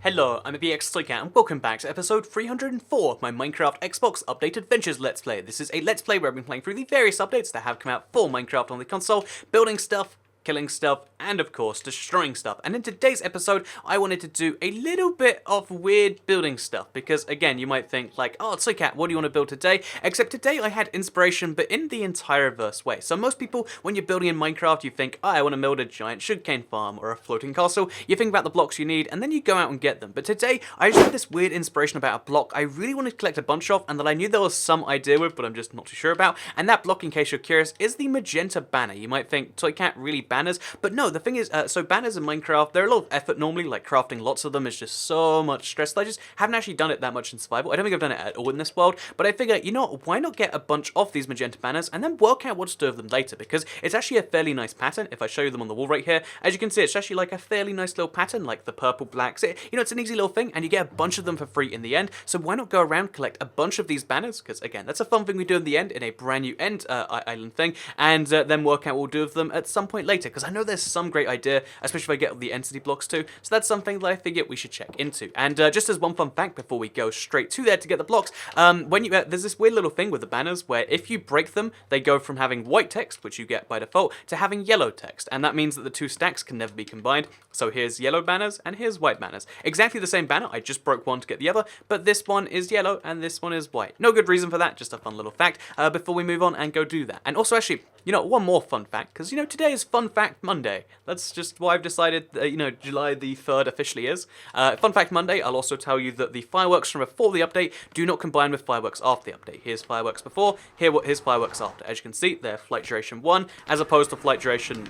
Hello, I'm BX and welcome back to episode 304 of my Minecraft Xbox Update Adventures Let's Play. This is a Let's Play where I've been playing through the various updates that have come out for Minecraft on the console, building stuff, killing stuff, and of course, destroying stuff. And in today's episode, I wanted to do a little bit of weird building stuff, because again, you might think like, oh, Cat, what do you want to build today? Except today I had inspiration, but in the entire reverse way. So most people, when you're building in Minecraft, you think, oh, I want to build a giant sugarcane farm or a floating castle. You think about the blocks you need, and then you go out and get them. But today, I just had this weird inspiration about a block I really wanted to collect a bunch of, and that I knew there was some idea with, but I'm just not too sure about. And that block, in case you're curious, is the magenta banner. You might think, Cat, really banners? But no, the thing is, so banners in Minecraft, they're a lot of effort normally, like crafting lots of them is just so much stress. I just haven't actually done it that much in survival. I don't think I've done it at all in this world, but I figure, you know what, why not get a bunch of these magenta banners and then work out what to do with them later, because it's actually a fairly nice pattern. If I show you them on the wall right here, as you can see, it's actually like a fairly nice little pattern, like the purple blacks. You know, it's an easy little thing, and you get a bunch of them for free in the end, so why not go around, collect a bunch of these banners, because again, that's a fun thing we do in the end, in a brand new end island thing, and then work out what we'll do with them at some point later, because I know there's some great idea, especially if I get the entity blocks too. So that's something that I figured we should check into. And just as one fun fact before we go straight to there to get the blocks, when you there's this weird little thing with the banners where if you break them, they go from having white text, which you get by default, to having yellow text, and that means that the two stacks can never be combined. So here's yellow banners and here's white banners. Exactly the same banner, I just broke one to get the other, but this one is yellow and this one is white. No good reason for that, just a fun little fact before we move on and go do that. And also actually, you know, one more fun fact, because, you know, today is Fun Fact Monday. That's just why I've decided, you know, July the 3rd officially is. Fun Fact Monday, I'll also tell you that the fireworks from before the update do not combine with fireworks after the update. Here's fireworks before, here's fireworks after. As you can see, they're flight duration 1, as opposed to flight duration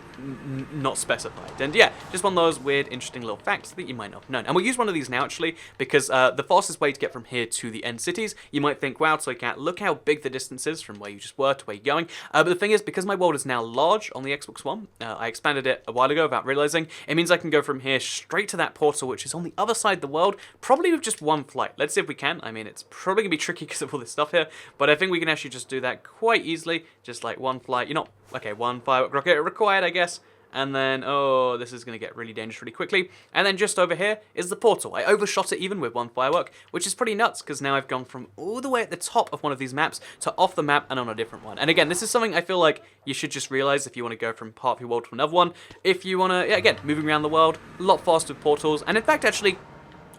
not specified. And yeah, just one of those weird, interesting little facts that you might not have known. And we'll use one of these now, actually, because the fastest way to get from here to the end cities, you might think, wow, look how big the distance is from where you just were to where you're going. But the thing is, because my world is now large on the Xbox One, I expanded it a while ago without realizing, it means I can go from here straight to that portal, which is on the other side of the world, probably with just one flight. Let's see if we can. I mean, it's probably going to be tricky because of all this stuff here, but I think we can actually just do that quite easily, just like one flight. You're not, okay, one firework rocket required, I guess. And then, oh, this is going to get really dangerous really quickly. And then just over here is the portal. I overshot it even with one firework, which is pretty nuts, because now I've gone from all the way at the top of one of these maps to off the map and on a different one. And again, this is something I feel like you should just realize if you want to go from part of your world to another one. If you want to, yeah, again, moving around the world, a lot faster with portals. And in fact, actually,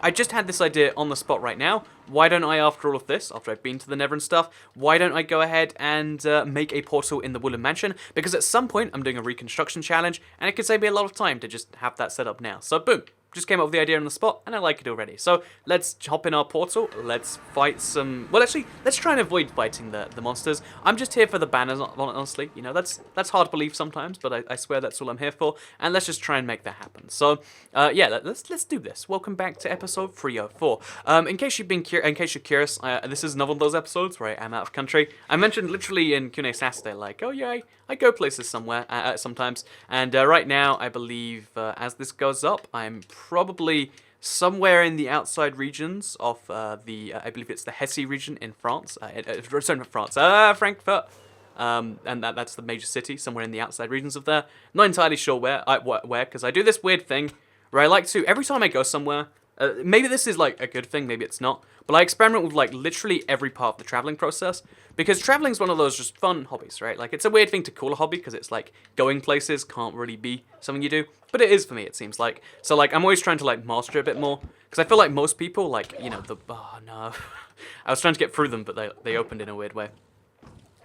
I just had this idea on the spot right now. Why don't I, after all of this, after I've been to the Nether and stuff, why don't I go ahead and make a portal in the Wooden Mansion? Because at some point, I'm doing a reconstruction challenge, and it could save me a lot of time to just have that set up now. So boom, just came up with the idea on the spot, and I like it already. So let's hop in our portal, let's fight some, well actually, let's try and avoid fighting the monsters. I'm just here for the banners, honestly. You know, that's hard to believe sometimes, but I swear that's all I'm here for, and let's just try and make that happen. So yeah, let's do this. Welcome back to episode 304. In case you're curious, this is another one of those episodes where I am out of country. I mentioned literally in Q&A Saturday, like, oh yeah, I go places somewhere sometimes, and right now I believe as this goes up, I'm probably somewhere in the outside regions of I believe it's the Hesse region in France, Frankfurt, and that's the major city, somewhere in the outside regions of there. Not entirely sure where, because I do this weird thing where I like to, every time I go somewhere, maybe this is like a good thing, maybe it's not, but I experiment with like literally every part of the traveling process, because traveling is one of those just fun hobbies, right? Like, it's a weird thing to call a hobby, because it's like going places can't really be something you do, but it is for me, it seems like. So like, I'm always trying to like master it a bit more, because I feel like most people, like, you know, oh no, I was trying to get through them, but they opened in a weird way.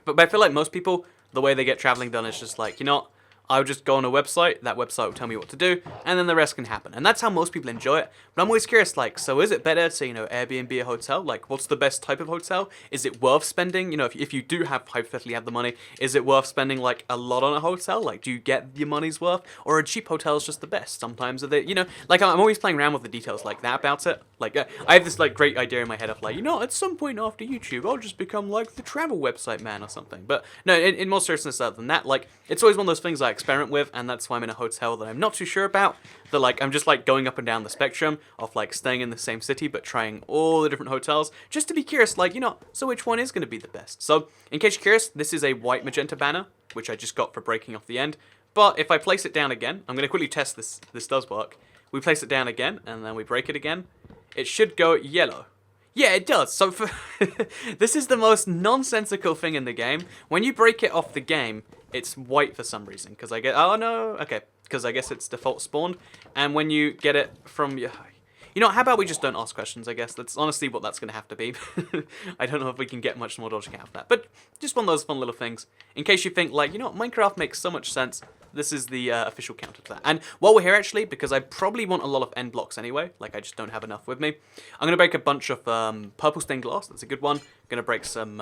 But I feel like most people, the way they get traveling done is just like, you know what? I'll just go on a website, that website will tell me what to do, and then the rest can happen. And that's how most people enjoy it. But I'm always curious, like, so is it better to, you know, Airbnb a hotel? Like, what's the best type of hotel? Is it worth spending, you know, if you do hypothetically have the money, is it worth spending, like, a lot on a hotel? Like, do you get your money's worth? Or are cheap hotels just the best? Sometimes are they, you know, like, I'm always playing around with the details like that about it. Like, I have this, like, great idea in my head of, like, you know, at some point after YouTube, I'll just become, like, the travel website man or something. But, no, in more seriousness other than that, like, it's always one of those things I experiment with, and that's why I'm in a hotel that I'm not too sure about. That, like, I'm just, like, going up and down the spectrum of, like, staying in the same city, but trying all the different hotels, just to be curious, like, you know, so which one is going to be the best? So, in case you're curious, this is a white magenta banner, which I just got for breaking off the end. But if I place it down again, I'm going to quickly test this does work. We place it down again, and then we break it again. it should go yellow. Yeah, it does. So for this is the most nonsensical thing in the game. When you break it off the game, it's white for some reason. Because I get, oh no, okay. Because I guess it's default spawned. And when you get it from your... You know, how about we just don't ask questions, I guess. That's honestly what that's going to have to be. I don't know if we can get much more logic out of that. But just one of those fun little things. In case you think, like, you know what, Minecraft makes so much sense. This is the official counter to that. And while we're here, actually, because I probably want a lot of end blocks anyway. Like, I just don't have enough with me. I'm going to break a bunch of purple stained glass. That's a good one. I'm going to break some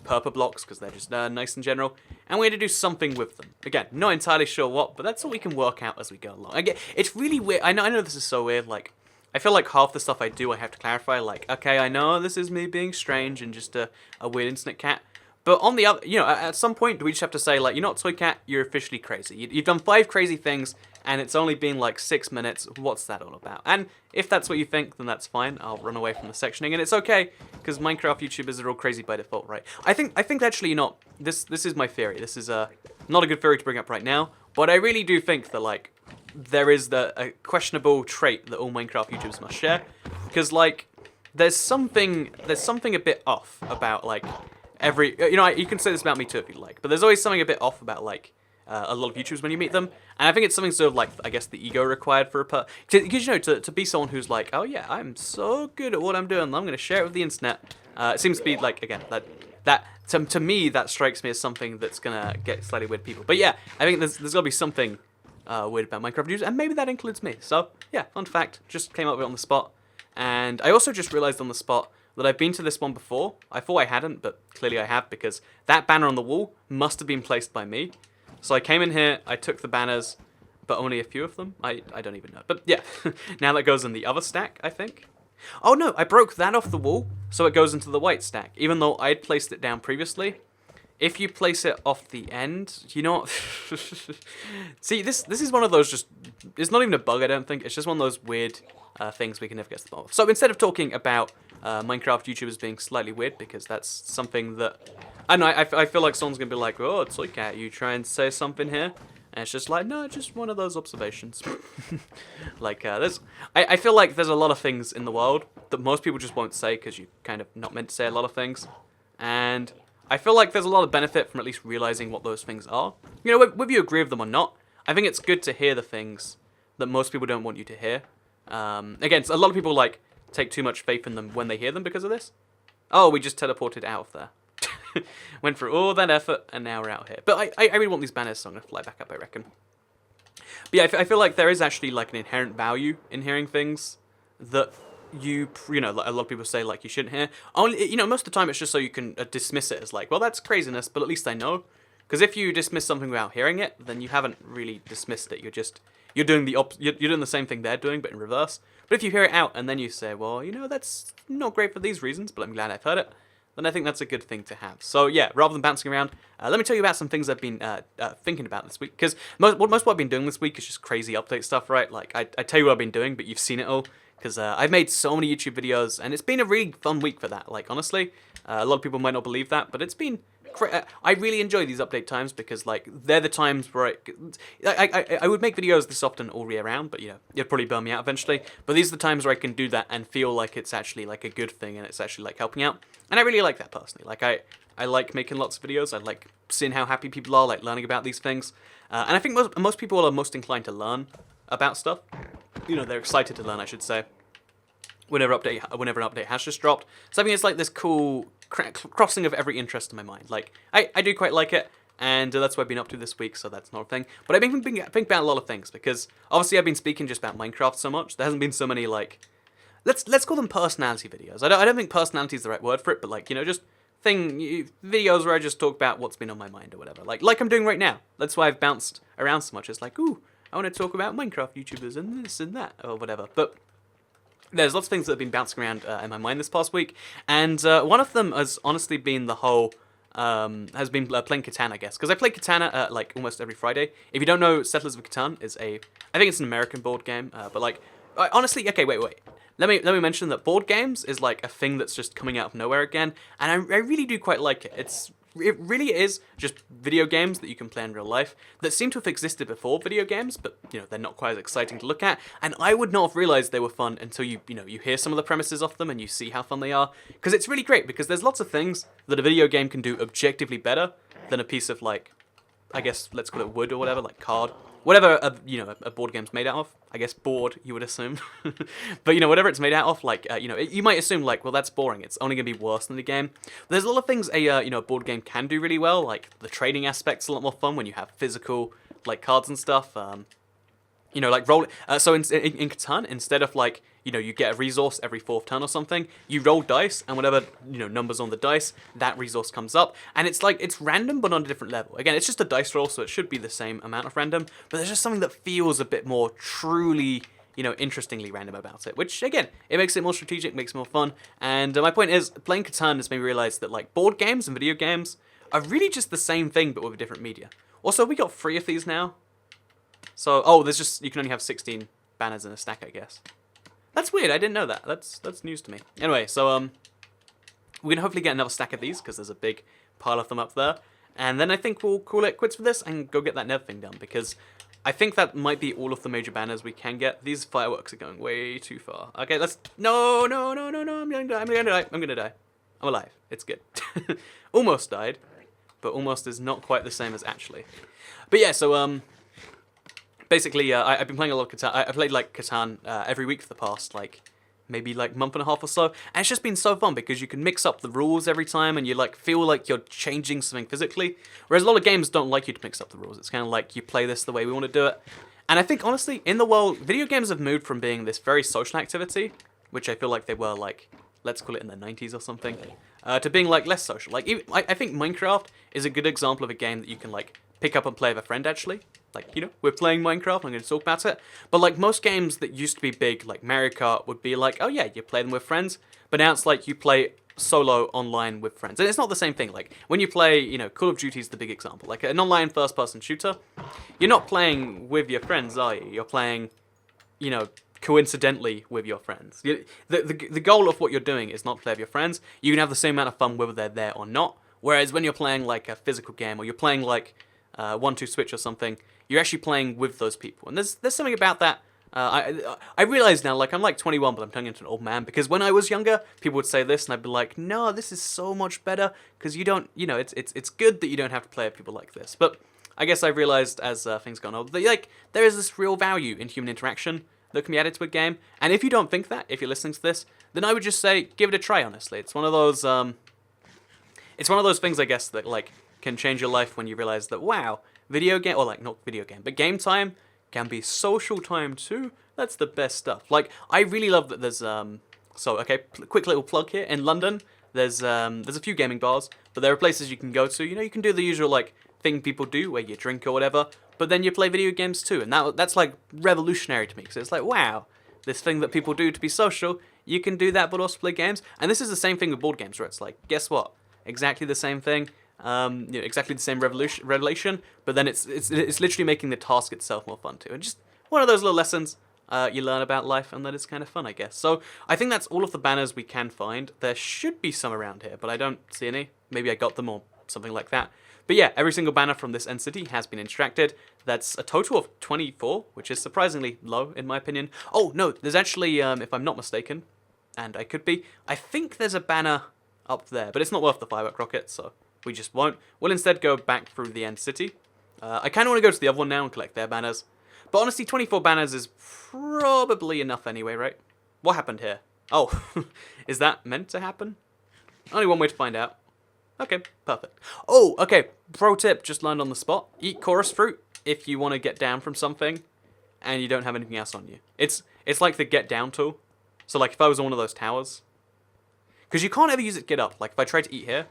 purple blocks, because they're just nice in general. And we're going to do something with them. Again, not entirely sure what, but that's all we can work out as we go along. Again, it's really weird. I know this is so weird, like... I feel like half the stuff I do I have to clarify, like, okay, I know this is me being strange and just a weird internet cat, but on the other, you know, at some point, do we just have to say, like, you're not Toy Cat, you're officially crazy. You've done 5 crazy things, and it's only been, like, 6 minutes, what's that all about? And if that's what you think, then that's fine, I'll run away from the sectioning, and it's okay, because Minecraft YouTubers are all crazy by default, right? I think actually, you know, this is my theory, this is not a good theory to bring up right now, but I really do think that, like, there is a questionable trait that all Minecraft YouTubers must share, because like there's something a bit off about like every, you know, you can say this about me too if you like, but there's always something a bit off about like a lot of YouTubers when you meet them, and I think it's something sort of like, I guess, the ego required for because you know, to be someone who's like, oh yeah, I'm so good at what I'm doing, I'm gonna share it with the internet. It seems to be like, again, that to me that strikes me as something that's gonna get slightly weird people. But yeah, I think there's gotta be something weird about Minecraft users, and maybe that includes me. So yeah, fun fact, just came up with it on the spot. And I also just realized on the spot that I've been to this one before. I thought I hadn't, but clearly I have, because that banner on the wall must have been placed by me. So I came in here, I took the banners, but only a few of them. I don't even know. But yeah, now that goes in the other stack, I think. Oh no, I broke that off the wall, so it goes into the white stack, even though I'd placed it down previously. If you place it off the end, you know what? See, this is one of those just... It's not even a bug, I don't think. It's just one of those weird things we can never get to the bottom of. So instead of talking about Minecraft YouTubers being slightly weird, because that's something that... I don't know, I feel like someone's going to be like, oh, it's like, you try and say something here? And it's just like, no, just one of those observations. Like, I feel like there's a lot of things in the world that most people just won't say, because you're kind of not meant to say a lot of things. And... I feel like there's a lot of benefit from at least realizing what those things are. You know, whether you agree with them or not, I think it's good to hear the things that most people don't want you to hear. Again, a lot of people, like, take too much faith in them when they hear them because of this. Oh, we just teleported out of there. Went through all that effort, and now we're out here. But I really want these banners, so I'm going to fly back up, I reckon. But yeah, I feel like there is actually, like, an inherent value in hearing things that... you know, a lot of people say, like, you shouldn't hear. Only, you know, most of the time it's just so you can dismiss it as like, well, that's craziness, but at least I know. Because if you dismiss something without hearing it, then you haven't really dismissed it. You're doing you're doing the same thing they're doing, but in reverse. But if you hear it out and then you say, well, you know, that's not great for these reasons, but I'm glad I've heard it, then I think that's a good thing to have. So yeah, rather than bouncing around, let me tell you about some things I've been thinking about this week. Because most what I've been doing this week is just crazy update stuff, right? Like, I tell you what I've been doing, but you've seen it all. Because I've made so many YouTube videos, and it's been a really fun week for that. Like, honestly, a lot of people might not believe that, but it's been... I really enjoy these update times, because, like, they're the times where I would make videos this often all year round, but, you know, it'd probably burn me out eventually. But these are the times where I can do that and feel like it's actually, like, a good thing, and it's actually, like, helping out. And I really like that, personally. Like, I like making lots of videos. I like seeing how happy people are, like, learning about these things. And I think most people are most inclined to learn about stuff. You know, they're excited to learn, I should say, whenever an update has just dropped. So I think it's like this cool crossing of every interest in my mind. Like, I do quite like it, and that's what I've been up to this week, so that's not a thing. But I've been thinking about a lot of things, because obviously I've been speaking just about Minecraft so much. There hasn't been so many, like, let's call them personality videos. I don't think personality is the right word for it, but, like, you know, just videos where I just talk about what's been on my mind or whatever. Like I'm doing right now. That's why I've bounced around so much. It's like, ooh, I want to talk about Minecraft YouTubers and this and that, or whatever. But there's lots of things that have been bouncing around in my mind this past week, and one of them has honestly been the whole, has been playing Catan, I guess. Because I play Catan like almost every Friday. If you don't know, Settlers of Catan is I think it's an American board game, but like, honestly, okay, wait. Let me mention that board games is like a thing that's just coming out of nowhere again, and I really do quite like it. It's it really is just video games that you can play in real life that seem to have existed before video games, but they're not quite as exciting to look at. And I would not have realized they were fun until you hear some of the premises of them and you see how fun they are. Because it's really great, because there's lots of things that a video game can do objectively better than a piece of, like, I guess let's call it wood or whatever, like card. Whatever a board game's made out of. I guess board, you would assume. But whatever it's made out of, like you might assume, like, well, that's boring. It's only gonna be worse than the game. But there's a lot of things a board game can do really well. Like the trading aspect's a lot more fun when you have physical, like, cards and stuff. Like roll. So in Catan, instead of, like, you get a resource every 4th turn or something, you roll dice, and whatever numbers on the dice, that resource comes up, and it's like it's random but on a different level. Again, it's just a dice roll, so it should be the same amount of random, but there's just something that feels a bit more truly, interestingly random about it. Which, again, it makes it more strategic, makes it more fun. And my point is, playing Catan has made me realize that, like, board games and video games are really just the same thing but with a different media. Also, we got 3 of these now. So, you can only have 16 banners in a stack, I guess. That's weird, I didn't know that. That's news to me. Anyway, so, we're going to hopefully get another stack of these, because there's a big pile of them up there. And then I think we'll call it quits for this and go get that nether thing done, because I think that might be all of the major banners we can get. These fireworks are going way too far. Okay, let's... No, I'm going to die. I'm alive. It's good. Almost died, but almost is not quite the same as actually. But yeah, so, basically, I've been playing a lot of Catan. I played, like, Catan every week for the past, like, maybe, like, month and a half or so. And it's just been so fun because you can mix up the rules every time and you, like, feel like you're changing something physically. Whereas a lot of games don't like you to mix up the rules. It's kind of like you play this the way we want to do it. And I think, honestly, in the world, video games have moved from being this very social activity, which I feel like they were, like, let's call it in the 90s or something, to being, like, less social. Like, I think Minecraft is a good example of a game that you can, like, pick up and play with a friend, actually. Like, we're playing Minecraft, I'm going to talk about it. But, like, most games that used to be big, like Mario Kart, would be like, oh yeah, you play them with friends. But now it's like you play solo online with friends. And it's not the same thing. Like, when you play, Call of Duty is the big example. Like, an online first-person shooter, you're not playing with your friends, are you? You're playing, coincidentally with your friends. The goal of what you're doing is not to play with your friends. You can have the same amount of fun whether they're there or not. Whereas when you're playing, like, a physical game, or you're playing, like, 1-2 Switch or something, you're actually playing with those people. And there's something about that. I realize now, like, I'm like 21, but I'm turning into an old man, because when I was younger, people would say this, and I'd be like, no, this is so much better, because you don't, it's good that you don't have to play with people like this. But I guess I've realized as things go on, that, like, there is this real value in human interaction that can be added to a game. And if you don't think that, if you're listening to this, then I would just say, give it a try, honestly. It's one of those things, I guess, that, like, can change your life when you realize that, wow, but game time can be social time too. That's the best stuff. Like, I really love that there's, quick little plug here. In London, there's a few gaming bars, but there are places you can go to. You can do the usual, like, thing people do where you drink or whatever, but then you play video games too. And that's like, revolutionary to me, because it's like, wow, this thing that people do to be social, you can do that but also play games. And this is the same thing with board games, where it's like, guess what? Exactly the same thing. Exactly the same revelation, but then it's literally making the task itself more fun too. And just one of those little lessons you learn about life, and that is kind of fun, I guess. So I think that's all of the banners we can find. There should be some around here, but I don't see any. Maybe I got them or something like that. But yeah, every single banner from this end city has been extracted. That's a total of 24, which is surprisingly low in my opinion. Oh no, there's actually, if I'm not mistaken, and I could be, I think there's a banner up there, but it's not worth the firework rocket, so we just won't. We'll instead go back through the end city. I kind of want to go to the other one now and collect their banners. But honestly, 24 banners is probably enough anyway, right? What happened here? Oh, is that meant to happen? Only one way to find out. Okay, perfect. Oh, okay, pro tip, just learned on the spot. Eat chorus fruit if you want to get down from something and you don't have anything else on you. It's like the get down tool. So, like, if I was on one of those towers. Because you can't ever use it to get up. Like, if I try to eat here,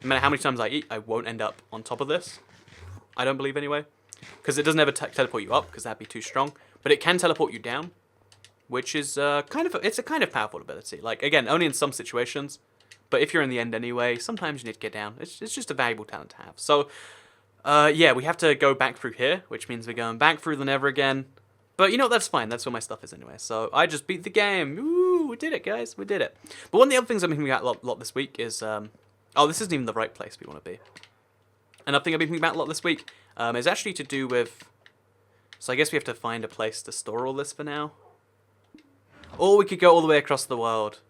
no matter how many times I eat, I won't end up on top of this. I don't believe anyway. Because it doesn't ever teleport you up, because that'd be too strong. But it can teleport you down, which is it's a kind of powerful ability. Like, again, only in some situations. But if you're in the end anyway, sometimes you need to get down. It's just a valuable talent to have. So, yeah, we have to go back through here, which means we're going back through the Nether again. But, that's fine. That's where my stuff is anyway. So, I just beat the game. Ooh, we did it, guys. We did it. But one of the other things I've been thinking about a lot this week is, Oh, this isn't even the right place we want to be. Another thing I've been thinking about a lot this week is actually to do with... So I guess we have to find a place to store all this for now. Or we could go all the way across the world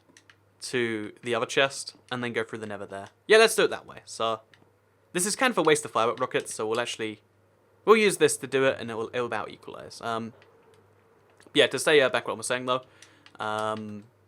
to the other chest and then go through the nether there. Yeah, let's do it that way. So this is kind of a waste of firework rockets, so we'll use this to do it and it'll about equalize. Yeah, to stay back what I was saying though.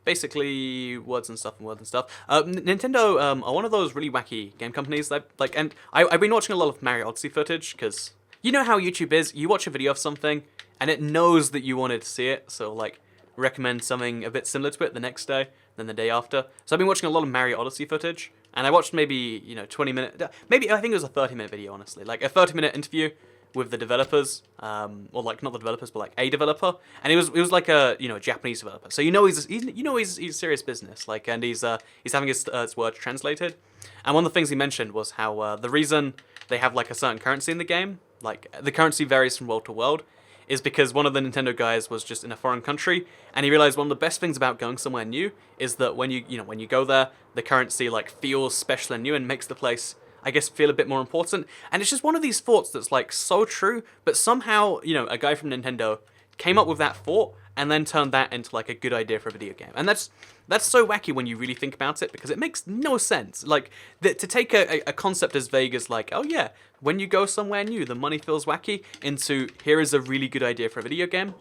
Basically, words and stuff. Nintendo are one of those really wacky game companies that, like, and I've been watching a lot of Mario Odyssey footage because you know how YouTube is. You watch a video of something and it knows that you wanted to see it, so like recommend something a bit similar to it the next day, then the day after. So I've been watching a lot of Mario Odyssey footage, and I watched maybe 20-minute, maybe I think it was a 30-minute video honestly, like a 30-minute interview with the developers, or like not the developers, but like a developer, and it was like a Japanese developer. So he's serious business, like, and he's having his words translated. And one of the things he mentioned was how the reason they have like a certain currency in the game, like the currency varies from world to world, is because one of the Nintendo guys was just in a foreign country, and he realized one of the best things about going somewhere new is that when you go there, the currency like feels special and new and makes the place, I guess, feel a bit more important. And it's just one of these thoughts that's like so true, but somehow, a guy from Nintendo came up with that thought and then turned that into like a good idea for a video game. And that's so wacky when you really think about it, because it makes no sense. Like, to take a concept as vague as like, oh yeah, when you go somewhere new, the money feels wacky, into here is a really good idea for a video game.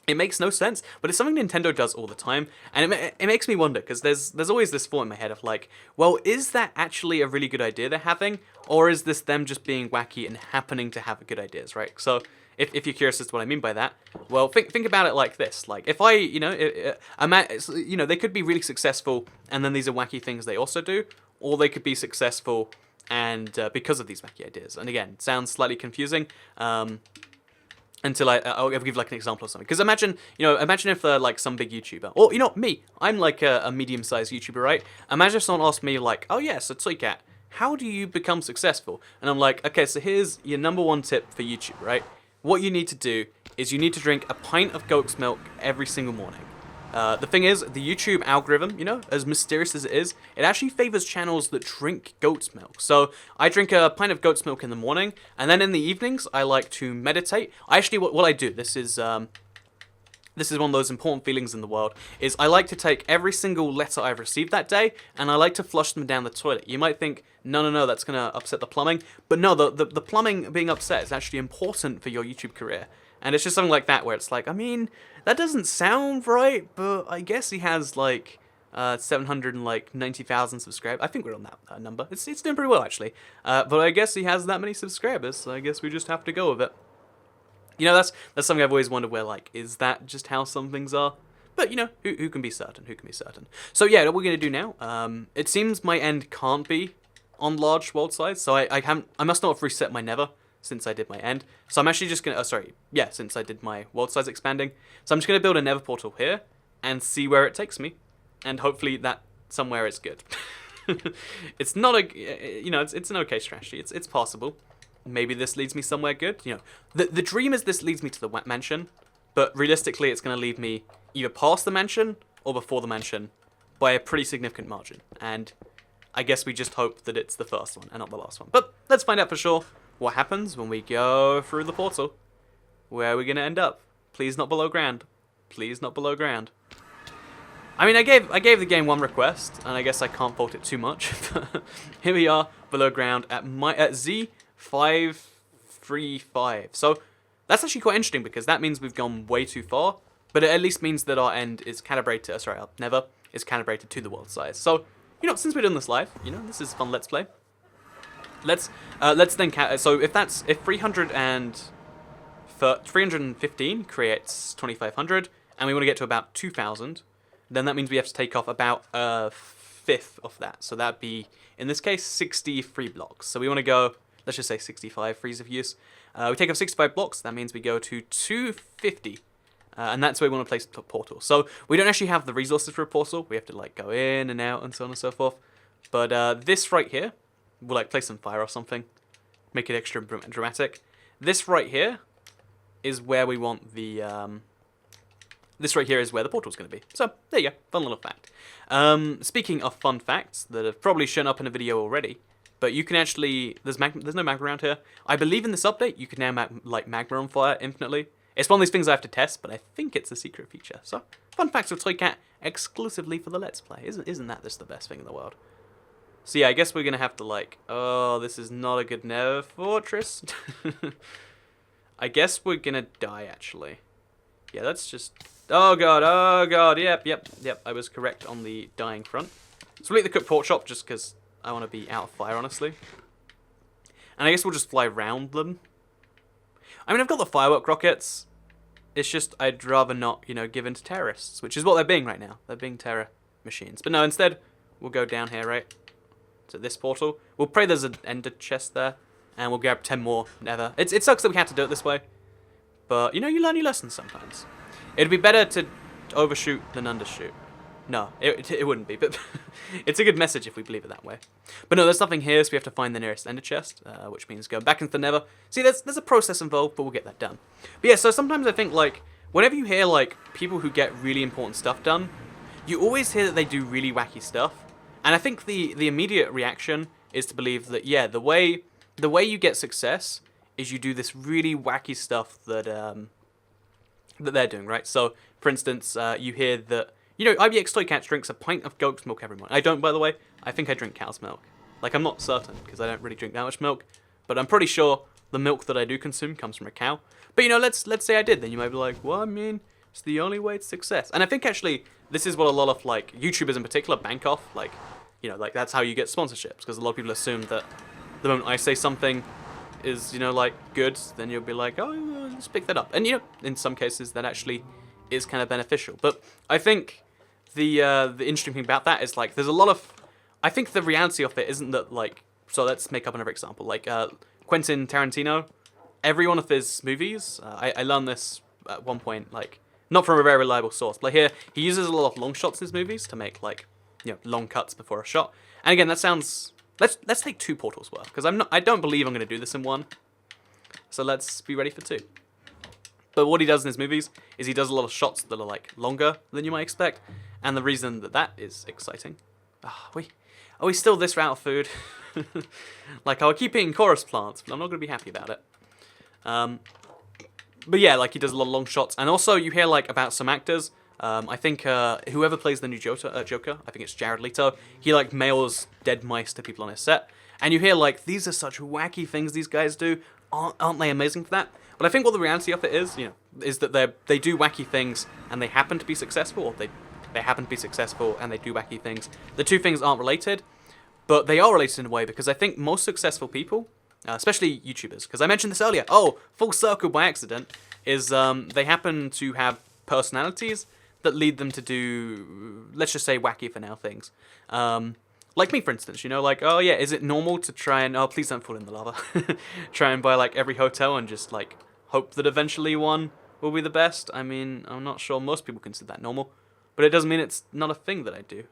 It makes no sense, but it's something Nintendo does all the time, and it makes me wonder, because there's always this thought in my head of like, well, is that actually a really good idea they're having, or is this them just being wacky and happening to have good ideas, right? So if you're curious as to what I mean by that, well, think about it like this: like if I, they could be really successful, and then these are wacky things they also do, or they could be successful and because of these wacky ideas. And again, it sounds slightly confusing. Until I'll give like an example or something. Because imagine if like some big YouTuber, or me, I'm like a medium-sized YouTuber, right? Imagine if someone asked me like, oh yeah, so Toycat, how do you become successful? And I'm like, okay, so here's your number one tip for YouTube, right? What you need to do is you need to drink a pint of goat's milk every single morning. The thing is, the YouTube algorithm, as mysterious as it is, it actually favors channels that drink goat's milk. So I drink a pint of goat's milk in the morning, and then in the evenings, I like to meditate. What I do, this is one of those important feelings in the world, is I like to take every single letter I've received that day, and I like to flush them down the toilet. You might think, no, that's going to upset the plumbing. But no, the plumbing being upset is actually important for your YouTube career. And it's just something like that where it's like, I mean, that doesn't sound right, but I guess he has like 790,000 subscribers. I think we're on that number. It's doing pretty well actually. But I guess he has that many subscribers, so I guess we just have to go with it. That's something I've always wondered, where like, is that just how some things are? But who can be certain? Who can be certain? So yeah, what we're gonna do now. It seems my end can't be on large world size, so I must not have reset my nether since I did my end. So I'm actually just gonna, since I did my world size expanding. So I'm just gonna build a nether portal here and see where it takes me, and hopefully that somewhere is good. It's not it's an okay strategy. It's possible. Maybe this leads me somewhere good. The dream is this leads me to the mansion, but realistically it's gonna lead me either past the mansion or before the mansion by a pretty significant margin. And I guess we just hope that it's the first one and not the last one. But let's find out for sure what happens when we go through the portal. Where are we going to end up? Please not below ground. Please not below ground. I mean, I gave the game one request, and I guess I can't fault it too much. Here we are, below ground at Z535. So that's actually quite interesting, because that means we've gone way too far, but it at least means that our end is calibrated, our nether is calibrated to the world size. So, since we're doing this live, this is a fun let's play. Let's then so if 315 creates 2,500, and we want to get to about 2,000, then that means we have to take off about a fifth of that. So that'd be, in this case, 63 blocks. So we want to go, let's just say 65 freeze of use. We take off 65 blocks. That means we go to 250. And that's where we want to place the portal. So we don't actually have the resources for a portal. We have to like go in and out and so on and so forth. But this right here, we'll like place some fire or something, make it extra dramatic. This right here is where we want the this right here is where the portal's going to be. So, there you go. Fun little fact. Speaking of fun facts that have probably shown up in a video already, but you can actually... There's no magma around here. I believe in this update, you can now light magma on fire infinitely. It's one of these things I have to test, but I think it's a secret feature. So, fun facts with Toycat exclusively for the Let's Play. Isn't that just the best thing in the world? So yeah, I guess we're going to have to like... Oh, this is not a good Nether fortress. I guess we're going to die, actually. Yeah, that's just... Oh god, yep. I was correct on the dying front. So we'll eat the cooked pork chop just because I want to be out of fire, honestly. And I guess we'll just fly around them. I mean, I've got the firework rockets. It's just I'd rather not, you know, give in to terrorists, which is what they're being right now. They're being terror machines. But no, instead, we'll go down here, right? To this portal. We'll pray there's an ender chest there. And we'll grab 10 more nether. It sucks that we had to do it this way. But, you know, you learn your lessons sometimes. It'd be better to overshoot than undershoot. No, it wouldn't be, but it's a good message if we believe it that way. But no, there's nothing here, so we have to find the nearest ender chest, which means go back into the nether. See, there's a process involved, but we'll get that done. But yeah, so sometimes I think, like, whenever you hear, like, people who get really important stuff done, you always hear that they do really wacky stuff. And I think the immediate reaction is to believe that, yeah, the way you get success is you do this really wacky stuff that that they're doing, right? So, for instance, you hear that, you know, IBX Toycat drinks a pint of goat's milk every morning. I don't, by the way. I think I drink cow's milk. Like, I'm not certain, because I don't really drink that much milk. But I'm pretty sure the milk that I do consume comes from a cow. But, you know, let's say I did. Then you might be like, well, I mean, it's the only way to success. And I think, actually, this is what a lot of, like, YouTubers in particular bank off. Like, you know, like, that's how you get sponsorships. Because a lot of people assume that the moment I say something is, you know, like, good, then you'll be like, oh, let's pick that up. And, you know, in some cases, that actually is kind of beneficial. But I think the interesting thing about that is, like, there's a lot of... I think the reality of it isn't that, like... So let's make up another example. Like, Quentin Tarantino, every one of his movies, I learned this at one point, like, not from a very reliable source, but here, he uses a lot of long shots in his movies to make, like, you know, long cuts before a shot. And again, that sounds... Let's take 2 portals worth, because I don't believe I'm going to do this in 1. So let's be ready for 2. But what he does in his movies is he does a lot of shots that are, like, longer than you might expect. And the reason that is exciting... Are we still this route of food? Like, I'll keep eating chorus plants, but I'm not going to be happy about it. But yeah, like, he does a lot of long shots. And also, you hear, like, about some actors... I think whoever plays the new Joker, I think it's Jared Leto, he, like, mails dead mice to people on his set. And you hear, like, these are such wacky things these guys do. Aren't they amazing for that? But I think what the reality of it is, you know, is that they do wacky things and they happen to be successful, or they happen to be successful and they do wacky things. The 2 things aren't related, but they are related in a way, because I think most successful people, especially YouTubers, because I mentioned this earlier, full circle by accident, is they happen to have personalities that lead them to do, let's just say, wacky for now things. Like me, for instance, you know, like, oh yeah, is it normal to try and, oh, please don't fall in the lava, try and buy, like, every hotel and just, like, hope that eventually one will be the best? I mean, I'm not sure most people consider that normal, but it doesn't mean it's not a thing that I do.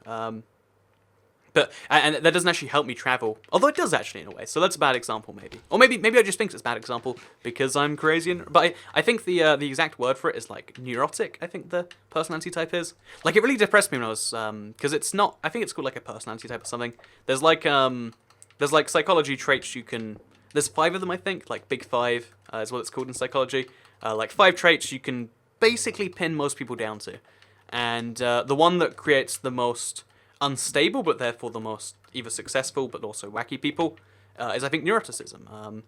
And that doesn't actually help me travel, although it does actually in a way. So that's a bad example, maybe, or maybe I just think it's a bad example because I'm crazy. But I think the exact word for it is, like, neurotic. I think the personality type is, like, it really depressed me when I was because it's not. I think it's called, like, a personality type or something. There's like psychology traits you can. There's 5 of them, I think. Like, big 5 is what it's called in psychology. Like 5 traits you can basically pin most people down to, and the one that creates the most unstable, but therefore the most either successful but also wacky people, is, I think, neuroticism,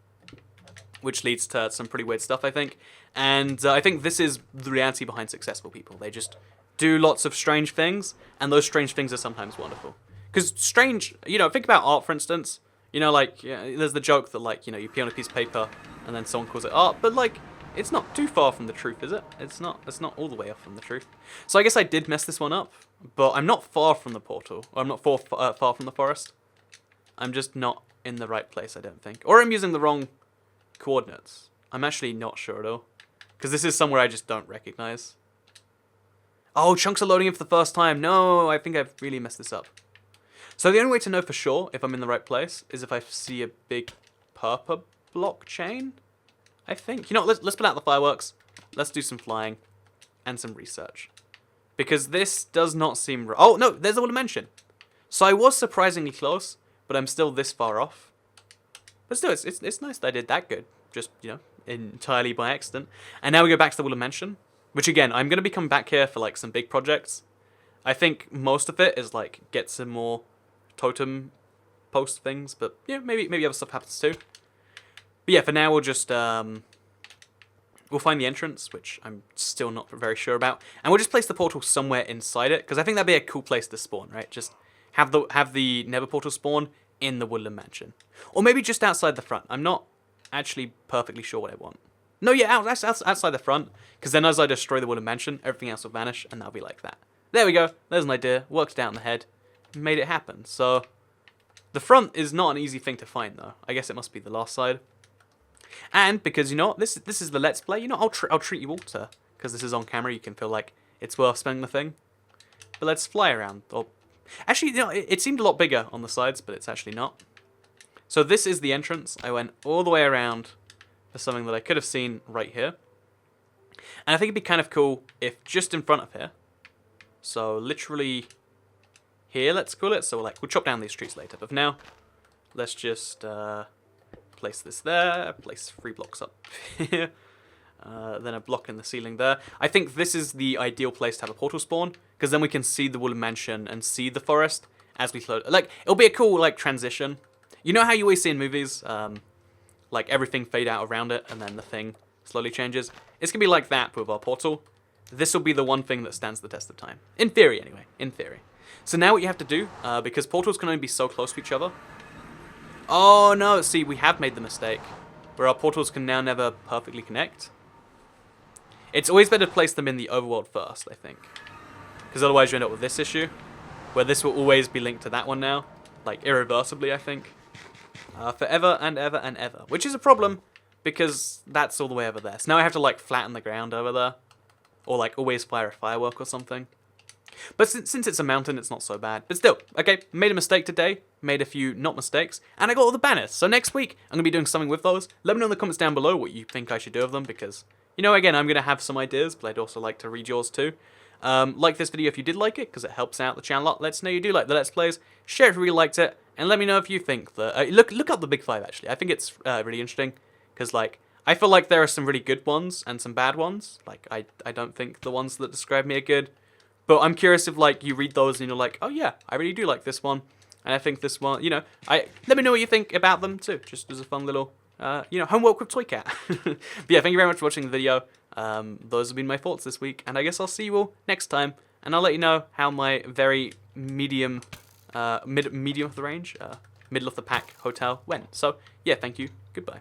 which leads to some pretty weird stuff, I think. And I think this is the reality behind successful people. They just do lots of strange things, and those strange things are sometimes wonderful. Because strange, you know, think about art, for instance. You know, like, there's the joke that, like, you know, you pee on a piece of paper, and then someone calls it art, but, like, it's not too far from the truth, is it? It's not all the way off from the truth. So I guess I did mess this one up, but I'm not far from the portal. Or I'm not far from the forest. I'm just not in the right place, I don't think. Or I'm using the wrong coordinates. I'm actually not sure at all. Because this is somewhere I just don't recognize. Oh, chunks are loading in for the first time. No, I think I've really messed this up. So the only way to know for sure if I'm in the right place is if I see a big purple blockchain, I think. You know what, let's put out the fireworks. Let's do some flying and some research. Because this does not seem... Oh, no, there's a wooden mansion. So I was surprisingly close, but I'm still this far off. But still, it's nice that I did that good. Just, you know, entirely by accident. And now we go back to the wooden mansion. Which, again, I'm going to be coming back here for, like, some big projects. I think most of it is, like, get some more totem post things. But, yeah, maybe other stuff happens too. But yeah, for now we'll just... We'll find the entrance, which I'm still not very sure about. And we'll just place the portal somewhere inside it. Because I think that'd be a cool place to spawn, right? Just have the nether portal spawn in the woodland mansion. Or maybe just outside the front. I'm not actually perfectly sure what I want. No, yeah, outside the front. Because then as I destroy the woodland mansion, everything else will vanish. And that'll be like that. There we go. There's an idea. Worked it out in the head. Made it happen. So the front is not an easy thing to find, though. I guess it must be the last side. And because, you know, this is the Let's Play, you know, I'll treat you all to, because this is on camera, you can feel like it's worth spending the thing. But let's fly around. Or actually, you know, it seemed a lot bigger on the sides, but it's actually not. So this is the entrance. I went all the way around for something that I could have seen right here. And I think it'd be kind of cool if just in front of here, so literally here, let's call it. So we'll chop down these trees later. But for now, let's just... place this there, place 3 blocks up here, then a block in the ceiling there. I think this is the ideal place to have a portal spawn, because then we can see the wooden mansion and see the forest as we float. Like, it'll be a cool, like, transition. You know how you always see in movies, like, everything fade out around it, and then the thing slowly changes? It's going to be like that with our portal. This will be the one thing that stands the test of time. In theory, anyway. In theory. So now what you have to do, because portals can only be so close to each other, oh no, see, we have made the mistake where our portals can now never perfectly connect. It's always better to place them in the overworld first, I think. Because otherwise you end up with this issue, where this will always be linked to that one now. Like, irreversibly, I think. Forever and ever and ever. Which is a problem, because that's all the way over there. So now I have to, like, flatten the ground over there. Or, like, always fire a firework or something. But since it's a mountain, it's not so bad. But still, okay, made a mistake today, made a few not mistakes, and I got all the banners. So next week, I'm going to be doing something with those. Let me know in the comments down below what you think I should do with them, because, you know, again, I'm going to have some ideas, but I'd also like to read yours too. Like this video if you did like it, because it helps out the channel a lot. Let us know you do like the Let's Plays. Share it if you really liked it, and let me know if you think that... look up the Big Five, actually. I think it's really interesting, because, like, I feel like there are some really good ones and some bad ones. Like, I don't think the ones that describe me are good. But I'm curious if, like, you read those and you're like, oh yeah, I really do like this one. And I think this one, you know, let me know what you think about them too. Just as a fun little, you know, homework with Toy Cat. But yeah, thank you very much for watching the video. Those have been my thoughts this week. And I guess I'll see you all next time. And I'll let you know how my very medium, medium of the range, middle of the pack hotel went. So yeah, thank you. Goodbye.